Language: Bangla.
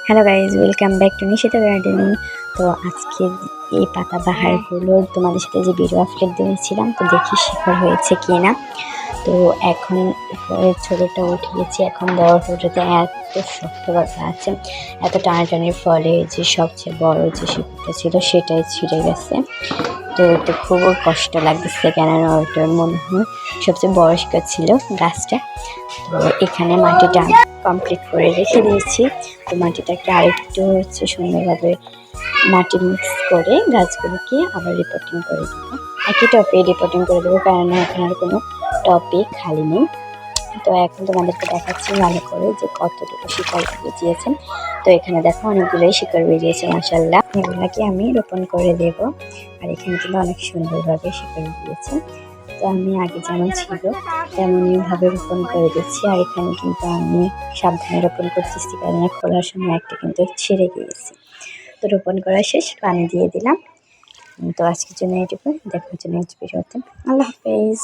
Hello guys, welcome back to Nishita gardening. তো আজকে এই পাতাবাহারগুলোর তোমাদের সাথে যে ভিডিও আপলোড দিয়েছিলাম, তো দেখি শিকড় হয়েছে কি না। তো এখন উপরে ছোটোটা উঠিয়েছি, এখন বড় ছোটোতে এত শক্তভাবে আছে, এত টানাটানির ফলে যে সবচেয়ে বড় যে শিকড়টা ছিল সেটাই ছিঁড়ে গেছে। তো ওটা খুবই কষ্ট লাগতেছে, কেননা ওটার মনে হয় সবচেয়ে বড় শিকড় ছিল গাছটা। তো এখানে মাটিটা কমপ্লিট করে রেখে দিয়েছি। তো মাটিটাকে আরেকটু সুন্দরভাবে মাটি মিক্স করে গাছগুলোকে আবার রিপোর্টিং করে দেবো। একই টপে রিপোর্টিং করে দেবো, কারণ এখন আর কোনো টপে খালি নেই। তো এখন তোমাদেরকে দেখাচ্ছি ভালো করে যে কতটুকু শিকড় বেরিয়েছে। তো এখানে দেখো অনেকগুলোই শিকড় বেরিয়েছে, মাশাআল্লাহ। এগুলাকে আমি রোপণ করে দেব। আর এখানে কিন্তু অনেক সুন্দরভাবে শিকড় দিয়েছে। তো আমি আগে যেমন ছিল তেমনই ভাবে রোপণ করে দিচ্ছি। আর এখানে কিন্তু আমি সাবধানে রোপণ করতেছি, কারণ খোলার সময় একটা কিন্তু ছিঁড়ে গিয়েছে। তো রোপণ করা শেষ, পানি দিয়ে দিলাম। তো আজকের জন্য এটুকু, দেখার জন্য ভিডিওতে। আল্লাহ হাফেজ।